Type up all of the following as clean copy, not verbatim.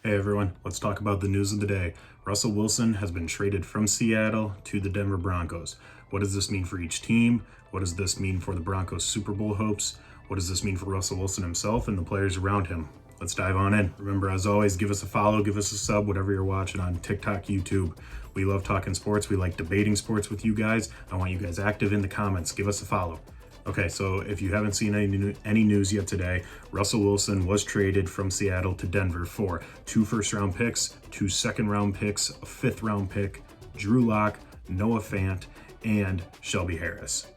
Hey everyone, let's talk about the news of the day. Russell Wilson has been traded from Seattle to the Denver Broncos. What does this mean for each team? What does this mean for the Broncos' Super Bowl hopes? What does this mean for Russell Wilson himself and the players around him? Let's dive on in. Remember, as always, give us a follow, give us a sub, whatever you're watching on TikTok, YouTube. We love talking sports. We like debating sports with you guys. I want you guys active in the comments. Give us a follow. Okay, so if you haven't seen any news yet today, Russell Wilson was traded from Seattle to Denver for 2 first-round picks, 2 second-round picks, a 5th-round pick, Drew Lock, Noah Fant, and Shelby Harris.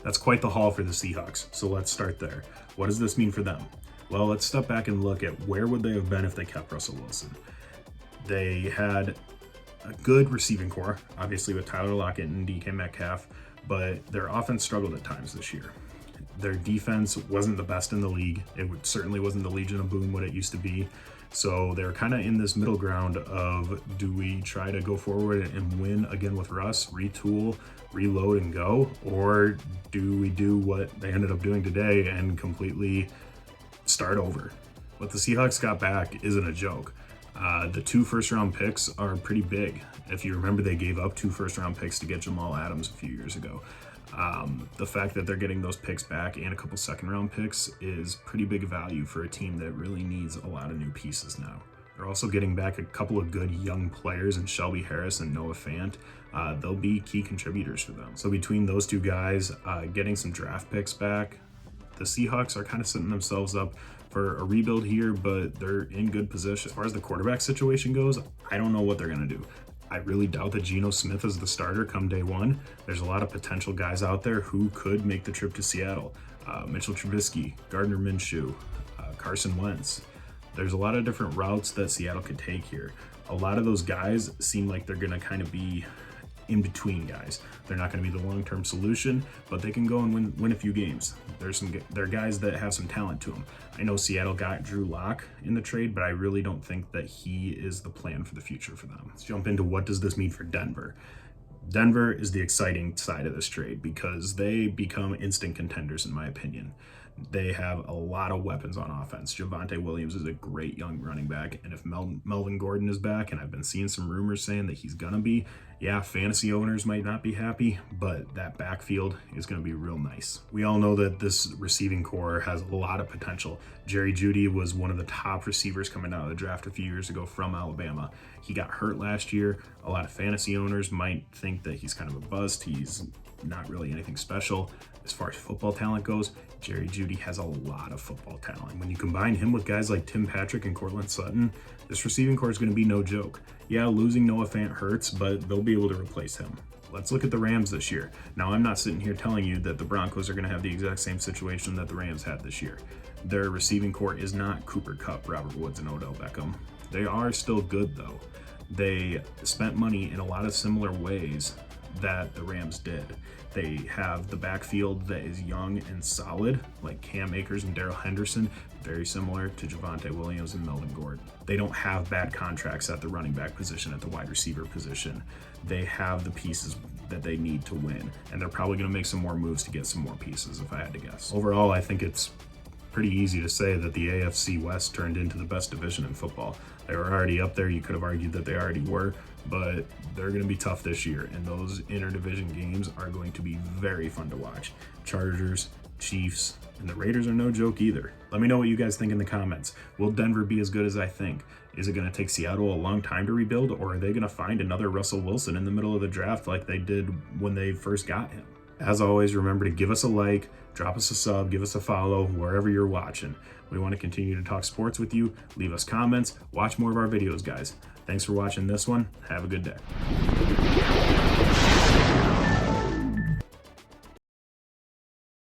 That's quite the haul for the Seahawks, so let's start there. What does this mean for them? Well, let's step back and look at where would they have been if they kept Russell Wilson. They had a good receiving core, obviously with Tyler Lockett and DK Metcalf, but their offense struggled at times this year. Their defense wasn't the best in the league. It certainly wasn't the Legion of Boom what it used to be. So they're kind of in this middle ground of, do we try to go forward and win again with Russ, retool, reload and go, or do we do what they ended up doing today and completely start over? What the Seahawks got back isn't a joke. The 2 first-round picks are pretty big. If you remember, they gave up 2 first-round picks to get Jamal Adams a few years ago. The fact that they're getting those picks back and a couple second-round picks is pretty big value for a team that really needs a lot of new pieces now. They're also getting back a couple of good young players in Shelby Harris and Noah Fant. They'll be key contributors for them. So between those 2 guys, getting some draft picks back, the Seahawks are kind of setting themselves up for a rebuild here, but they're in good position. As far as the quarterback situation goes, I don't know what they're going to do. I really doubt that Geno Smith is the starter come day one. There's a lot of potential guys out there who could make the trip to Seattle. Mitchell Trubisky, Gardner Minshew, Carson Wentz. There's a lot of different routes that Seattle could take here. A lot of those guys seem like they're going to kind of be in between guys. They're not going to be the long-term solution, but they can go and win a few games. There are guys that have some talent to them. I know Seattle got Drew Lock in the trade, but I really don't think that he is the plan for the future for them. Let's jump into what does this mean for Denver. Denver is the exciting side of this trade because they become instant contenders in my opinion. They have a lot of weapons on offense. Javonte Williams is a great young running back, and if Melvin Gordon is back, and I've been seeing some rumors saying that he's gonna be, yeah, fantasy owners might not be happy, but that backfield is gonna be real nice. We all know that this receiving core has a lot of potential. Jerry Jeudy was one of the top receivers coming out of the draft a few years ago from Alabama. He got hurt last year. A lot of fantasy owners might think that he's kind of a bust. He's not really anything special. As far as football talent goes, Jerry Jeudy has a lot of football talent. When you combine him with guys like Tim Patrick and Courtland Sutton, this receiving core is going to be no joke. Yeah, losing Noah Fant hurts, but they'll be able to replace him. Let's look at the Rams this year. Now, I'm not sitting here telling you that the Broncos are going to have the exact same situation that the Rams had this year. Their receiving core is not Cooper Kupp, Robert Woods, and Odell Beckham. They are still good, though. They spent money in a lot of similar ways that the Rams did. They have the backfield that is young and solid, like Cam Akers and Darrell Henderson, very similar to Javonte Williams and Melvin Gordon. They don't have bad contracts at the running back position, at the wide receiver position. They have the pieces that they need to win, and they're probably going to make some more moves to get some more pieces, if I had to guess. Overall, I think it's pretty easy to say that the AFC West turned into the best division in football. They were already up there. You could have argued that they already were, but they're going to be tough this year, and those interdivision games are going to be very fun to watch. Chargers, Chiefs, and the Raiders are no joke either. Let me know what you guys think in the comments. Will Denver be as good as I think? Is it going to take Seattle a long time to rebuild, or are they going to find another Russell Wilson in the middle of the draft like they did when they first got him? As always, remember to give us a like, drop us a sub, give us a follow wherever you're watching. We want to continue to talk sports with you. Leave us comments. Watch more of our videos, guys. Thanks for watching this one. Have a good day.